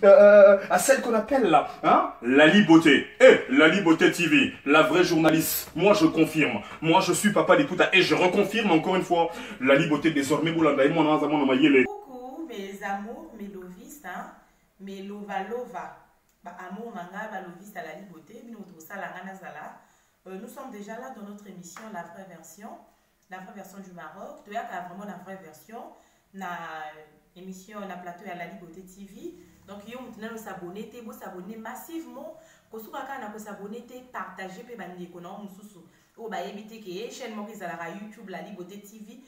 à celle qu'on appelle là, hein, Lali Beauté. Lali Beauté TV, la vraie journaliste. Moi, je confirme. Moi, je suis Papa Likuta et je reconfirme encore une fois. Lali Beauté, désormais, Coucou mes amours, mes lovistes, hein, mes lova. Amour nanga, lovistes à Lali Beauté, nous sommes déjà là dans notre émission La vraie version du Maroc. Tu as vraiment la vraie version. Na émission, na plateau à Lali Beauté TV. Donc, il y a maintenant s'abonner, vous s'abonner massivement. Quand vous s'abonner, partager, ou éviter que chaîne YouTube Lali Beauté TV,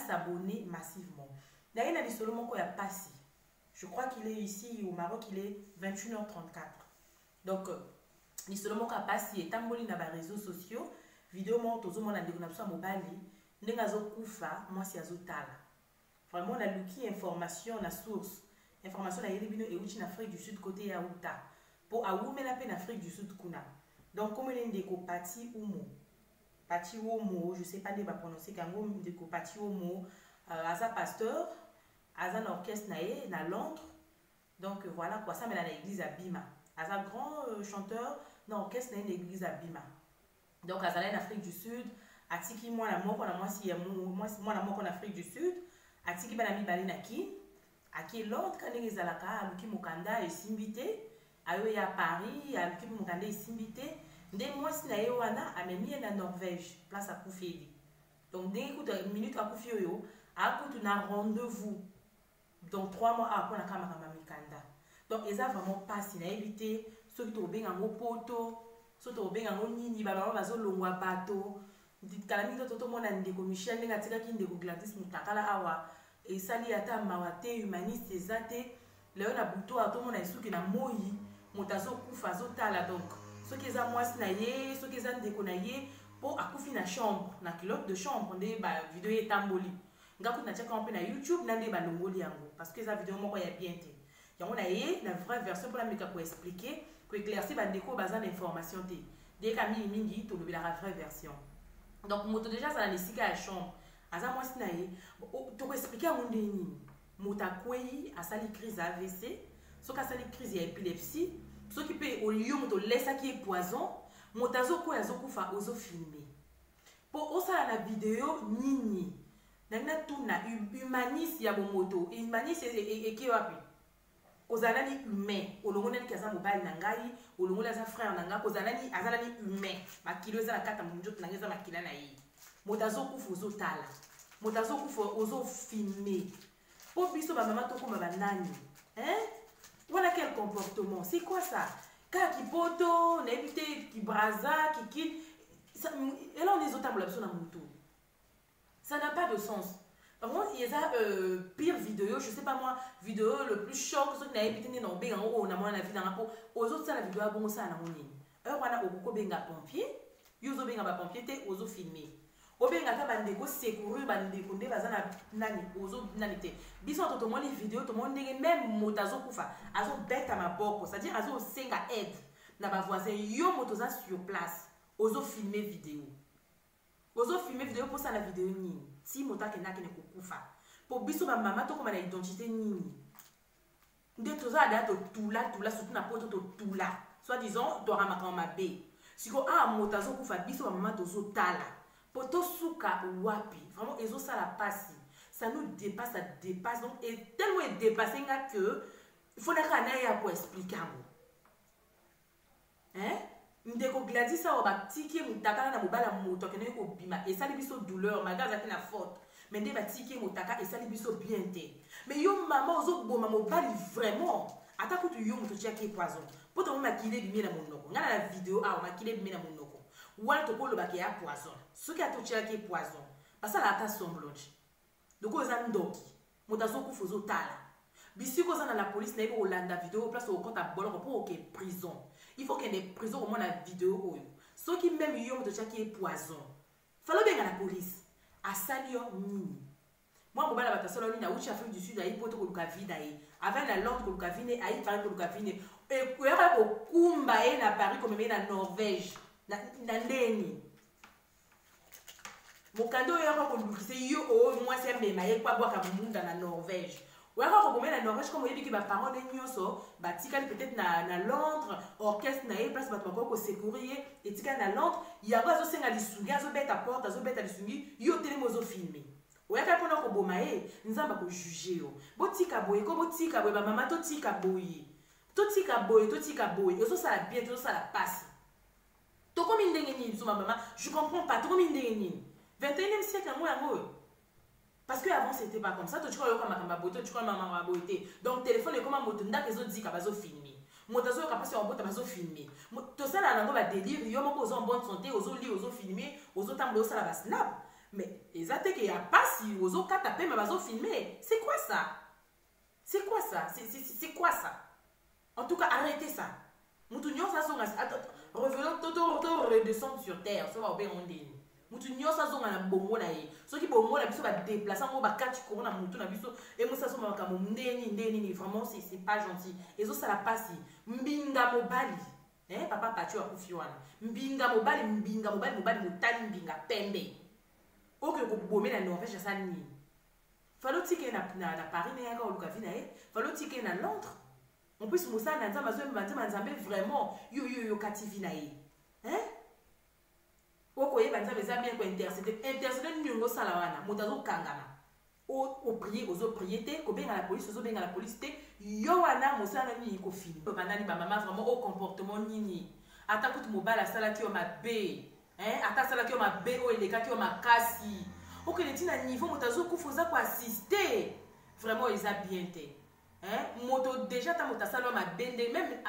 s'abonner massivement. D'ailleurs, il y a seulement quoi passé. Je crois qu'il est ici au Maroc, il est 21h34. Donc, il y a seulement quoi passé. Il y a des réseaux sociaux, vidéo monte aux hommes en mobile, moi c'est azotala. Vraiment, on a lu information, la source. Information, et en Afrique du Sud, côté Yaouta. Pour Aoumé la peine Afrique du Sud, Kuna. Donc, comme il y a des Pati Oumo. Pati Oumo, je ne sais pas de prononcer, quand il y a des Pati Oumo, Aza Pasteur, Aza Orchestre Naé, na Londres. Donc, voilà quoi, ça, mais dans l'église à Bima. Aza grand chanteur, dans l'orchestre Naé, l'église à Bima. Donc, Aza en Afrique du Sud, Atiki, moi, la mort, moi, la mort en Afrique du Sud. Atiki banami balinaki aki Londres quand les alaka aluki mukanda esimbité ayo ya Paris aluki mukanda esimbité ndé moi si na yewana amemi na Norvège place à Koufidi. Donc dès écoute minute à Koufi yo akutu na rendez-vous dans 3 mois après na kama mikanda. Donc eza vraiment pas si na éviter ceux qui tobenga ngo poto ceux qui tobenga ngo nini ba bazo longwa bato. Kalami toto mona ndeko Michel nenga tika ki ndeko Gladys Mutakala awa et sali ata mawate humaniste ezate leo na buto ato mona isuki na moi motazo kufa zotala. Donc ceux qui za mwasi na ye ceux qui za ndeko na ye po akufi na chambre na culotte de chambre nde ba vidéo etamboli ngaku na chaka mpe na YouTube na nde ba longoli yango parce que za vidéo moko ya bien te yango na ye la vraie version pour la meka ko expliquer ko éclaircir ba ndeko baza na information te dès ka mingi to lobela la vraie version. Donc, moto déjà, ça a nécessité à la chambre. Aza moi sinaye, tu peux expliquer à mon déni. Mota kwei a sali crise AVC, ce qui a sali crise d'épilepsie, ce qui peut au lieu moto laisse qui est poison, motazo ko yazo kufa ozo filmer. Pour osa la vidéo nini. Nana tout na humaniste ya bon moto, humaniste et qui wapi. Ozalani humain, olongona ni kaza mobile nangai, olongona za frère nanga, ozalani azalani humain. Makilo za kata munjoto nangeza makila na yi. Motazo kufu ozo tala. Motazo kufu ozo filmer. Po biso ba mama toko ba nani. Hein? Voilà quel comportement. C'est quoi ça? Ka ki poto, na éviter ki braza, ki kid. Et là on les autres la na muto. Ça n'a pas de sens. Par contre, il y a pire vidéo, je sais pas moi, vidéo le plus choc, ceux qui n'avaient pas été dans le on a moins la vie dans la peau. Aux autres, ça la vidéo a bon ça na moni. On a beaucoup benga pompier, yuzo benga ba pompier te ozo filmer. O benga ta bandeko secourir bandeko nde bazana nani ozo nani te. Biso to moni vidéo to moni même motazo kufa, azo bête à ma boko, c'est-à-dire azo senga aide na ba voisin yo motoza sur place, ozo filmer vidéo. Ozo filmer vidéo pour ça la vidéo ni. Si mota kena kene kukufa pour biso ba mama to koma na identité nini nde toza da to tula surtout na poto to tula soit disant to ramaka mabe siko mota zo kufa biso ba mama to zo tala poto suka wapi vraiment ezo ça la passe ça nous dépasse, ça dépasse donc et tellement est dépassé que il faut na ya pour expliquer hein ndeko Gladys a batiki mutaka na mobala moto kene ko bima et ça biso douleur magaza ki na faute mais nde batiki mutaka et ça biso bien te mais yo maman ozo boma mobali vraiment ata ko tu yo moto tia ki poison po to makile bimi na monoko ngana la vidéo makile bimi na monoko wala to ko lo baki ya poison ce qui a to tia ki poison parce la ata semblant donc oza ndoki motazo ku fozo tala bisiko za na la police na ibo olanda vidéo place au compte à boloko pour que prison. Il faut qu'il y ait des prisons au moins la vidéo. Ceux qui même yon de chaque poison. Fallait bien à la police. À Salio Mini. Moi, je vais vous dire que l'Afrique du Sud a eu pour le Kavine. Avec la langue pour le Kavine, a eu Paris pour le Kavine. Et il y a un Kumbaye na Paris comme il y a en Norvège. Na Ndeni. Mon cadeau est un peu moi c'est même, il y a quoi boire comme monde dans la Norvège. Ouais, quand on est en Norvège, comme on dit que les parents de Nyonso, peut-être na Londres, orchestre na place pour secourir, et tika na Londres, il y a pas de à l'issue, il y a des à porte, des à l'issue, il y a des mots filmés. Ouais, quand on a un bomae, nous avons jugé. Botika boy, comme botika boy, maman to tika boy. To tika boy, et ça la bien, tout ça la passe. To comme une dengue sur ma maman, je comprends pas, to comme une dengue. 21e siècle, moi, parce qu'avant, c'était pas comme ça. Tu vois, tu vois, maman, donc, téléphone est comme un moto, n'a que dit qu'à filmer. Motazo capacité en boîte à filmer. Tout ça, là, on va délire, il y a beaucoup en bonne santé, aux autres, aux filmer, aux autres, ça va snap. Mais, exactement, qu'il n'y a pas si aux autres, quand tapé, mais va filmer. C'est quoi ça? C'est quoi ça? C'est quoi ça? En tout cas, arrêtez ça. Moutounion, ça, revenons, tout redescendre sur terre, ça va bien en ligne. Mutu nyosa zonga na bongo na ye soki bongo na biso ba déplacer ngo ba kati ko na mutu na biso et musa so maka mo ndeni vraiment c'est pas gentil et zo ça la passe mbinga mobali papa patu akufi wana mbinga mobali mutali mbinga pembe oke ko bomé na Norvège ça ni falo tike na Paris na yaka oluka vina falo tike na Londres en plus musa na nzamba zo nzambe vraiment yo kati vina okoye banza beza bien ko intercéder nyongo sala wana motazo kangana o prier ozo prier te ko benga la police ozo benga la police te yo wana mosana ni ko fini banani ba maman vraiment au comportement nini ata kutu mobala sala ki o mabe ata sala ki o mabe o eleka ki o makasi o ke netina niveau motazo kufuza ko assister vraiment eza bien te moto déjà ta motasala ma bende même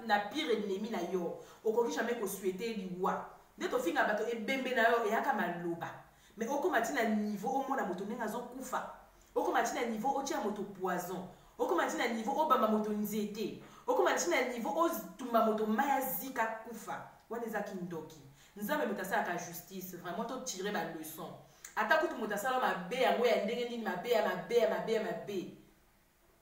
na pire ennemi na yo okoki jamais ko souhaiter liwa dès to finga bato ebembe na yo eyaka maloba mais okoma tina niveau omona moto nenga zo kufa okoma tina niveau otia moto poison okoma tina niveau obamba moto nzete okoma tina niveau otumba moto maya zika kufa wana ezaki ndoki nzambe motasala ka justice vraiment to tirer ba leçon ata kutu motasala mabe yango ya ndenge nini mabe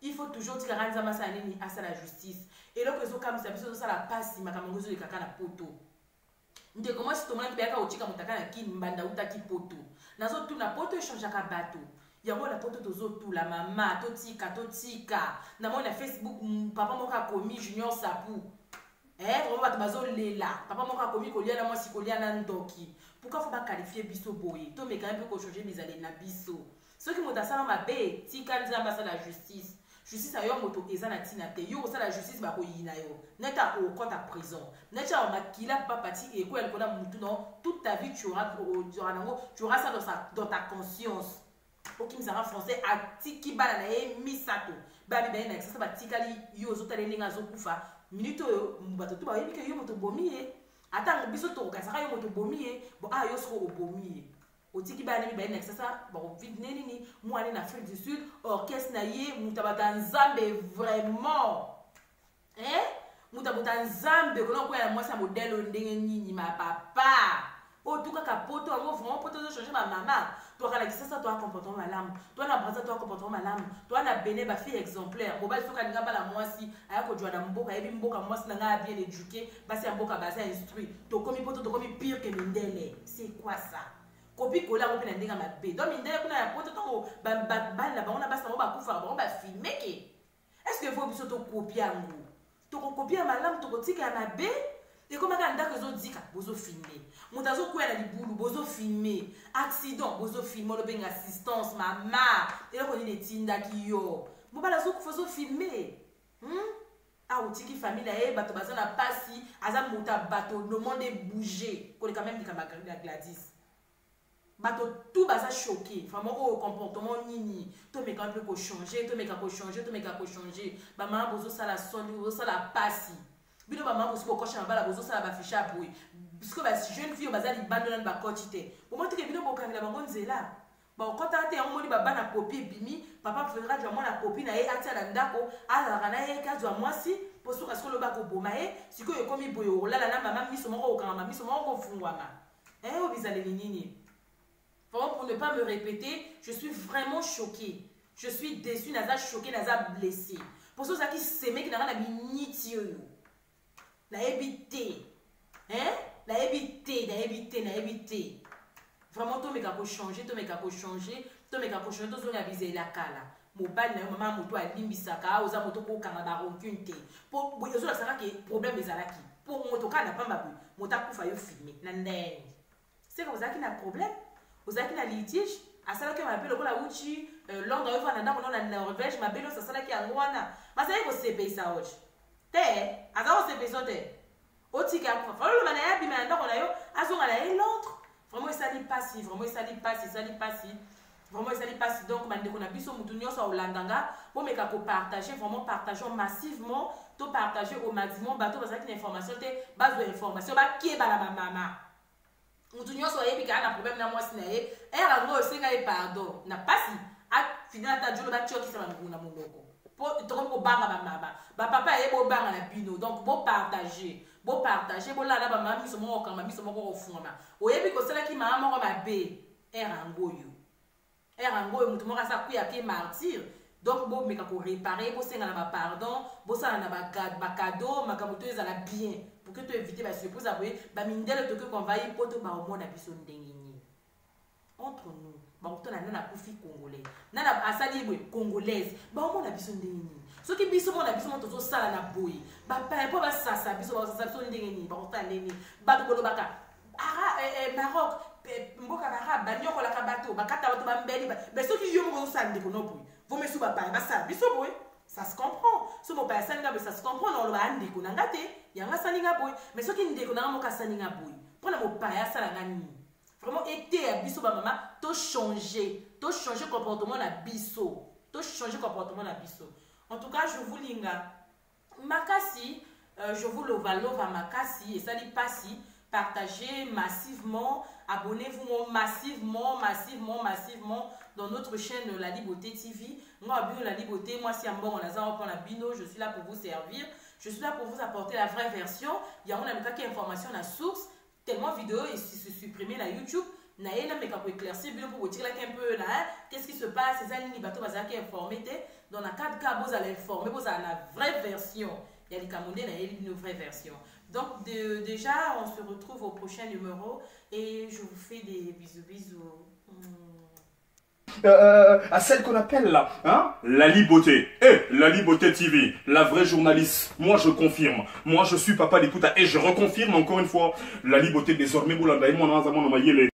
il faut toujours tika ranza masa nini asa la justice et donc ezo comme ça biso ça la passe makamango zo lekaka na poto nde comment si tomona kibeka otika mutaka na kin mbanda utaki poto nazo tuna poto echangeaka bato yango na poto tozo tula mama totika na mona Facebook papa moka komi Junior Sapu vraiment bato bazo lela papa moka komi kolia na mwasi kolia na ndoki pourquoi faut pas qualifier biso boye to meka un peu ko changer bizale na biso soki motasala mabe tika nzamba sa la justice ayo moto eza na tina te yo osala justice ba koyina yo neta au compte à prison neta o makila papa pati et ko elikola mutu non toute ta vie tu auras ça dans ta conscience okim sara français atiki bala na e misato babi ba na ça ba tikali yo zotale linga zo kufa minute yo bato to ba yebi ke yo moto bomiye ata biso to ka sara yo moto bomiye bo yo sko obomiye otiki bana mi baina sasa ba vite nini mwana na Afrique du Sud orchestre na ye mutabata nzambe vraiment mutabata nzambe kono kwa mwasa modelo ndenge nini ma papa otuka kapoto ango vraiment poto zo changer ma maman toi kala kisasa toi comportement malamu toi na braza toi comportement malamu toi na bene ba fille exemplaire bo ba soka ninga bala mwasi ayako jwa na mboka yebi mboka mwasi na nga bien éduqué basi mboka basi instruit to komi poto to komi pire que mindele c'est quoi ça copie kola ko pena ndinga mabe donc mindele kuna ya poto to bala bango basa mo ba kufa bango ba filmer ke est-ce que vous biso to copie angu to copie malamu to kotika mabe et comme quand ndako zo dika bozo filmer mutazo kwela libulu bozo filmer accident bozo filmer lo benga assistance mama et là ko ni tinda ki yo mo bala zo ko zo filmer otiki famille e bato bazana pasi aza muta bato le monde bouger ko quand même dikamba Gladys bato tout baza choqué vraiment au comportement nini to meka un peu ko changer ba mama bozo sala soni bozo sala pasi bino ba mama bozo ko chamba bozo sala ba ficha boy puisque ba jeune fille baza libando na ba coachité pour moi que bino bokangela bango nzela ba okota te yango moni baba na copie bimi papa fera du mwana copie na ye atia la ndako ala na ye kazo mwasi poso kasko lo ba ko boma ye siko yo komi boyo olala na mama miso moko okanga miso moko fungwama obizale nini. Pour ne pas me répéter, je suis vraiment choquée. Je suis déçue, naza choquée, naza blessée. Pour ceux qui s'aimaient, qui n'ont pas de na évité. Na évité. Vraiment, tout me changer, tout me changer, tout me changer, tout me aviser la cala. mobali na yo mama moto alimbisaka oza moto kokanga baroncune te po ezolakisaka ke problème ezalaki po moto kaka na pamba boye moto akufa yo filme na ndenge seke ozalaki na problème ozalaki na litige asalaki mabe lokola uchi londres oyo vanda ndako na norvège mabe nyonso asalaki yango wana bazali kosepelisa oje te aza kosepelisa te otika akufa faloloba na ye abima na ndako na yo azonga na ye londres vraiment esali pasi vraiment esali pasi vraiment ezali pasi donc bandeko na biso mutu nyonso aolandanga bomeka kopartage vraiment partageons massivement to partager au maximum bato bazalaki na information te bazwa information bakieba na bamama mutu nyonso ayebi kaka na problème na mwasi na ye yango osenga ye pardon na pasi afini ata jolo batiokisa bangungu na monoko po tokomi kobanga bamama bapapa ayeba obanga na bino donc bopartage bolanda bamama miso moko okanga miso moko kofungama oyebi kosalaki mama moko mabe yango oyo mutu moko asa kuyaki martyr donc bomeka korepare bosenga na bapardon bosala na bakado makambo to ezala bien pour que to éviter basurprise aboye bamindele toke konvayi po to baomona biso ndenge nini entre nous bakuto na nana kufi congolais nana asali boye congolaise baomona biso ndenge nini soki biso mona biso mo tozosala na boye bapaya po basasa biso ndenge nini bakota nini bato bolobaka Maroc mboka barabe banyokolaka bato bakata bato bambeli mais soki yo moko osala ndeko no boye vomesu bapaya basala biso boye ça se comprend so mopaya asalinga boye ça se comprend na oloba ndeko na nga te yanga asalinga boye mais soki ndeko na nga moko asalinga boye mpona mopaya asalanga nini vraiment ete ya biso bamama to changer comportement na biso en tout cas je vous linga makasi je vous lova makasi esali pasi partagez massivement, abonnez-vous massivement dans notre chaîne La Liboté TV. Moi, La Liboté, moi, si on a bino, je suis là pour vous servir. Je suis là pour vous apporter la vraie version. Il y a une information à source, tellement vidéo et se supprimer la YouTube. Na yena meka pour éclaircir pour vous dire un peu là qu'est-ce qui se passe ces années bateau bazaki informé dans la 4 cas vous allez informer vous avez la vraie version il y a des camondés na une vraie version. Donc déjà on se retrouve au prochain numéro et je vous fais des bisous. À celle qu'on appelle là, hein, La Liboté. La Liboté TV, la vraie journaliste. Moi je confirme. Moi je suis Papa Likuta et je reconfirme encore une fois. La Liboté désormais,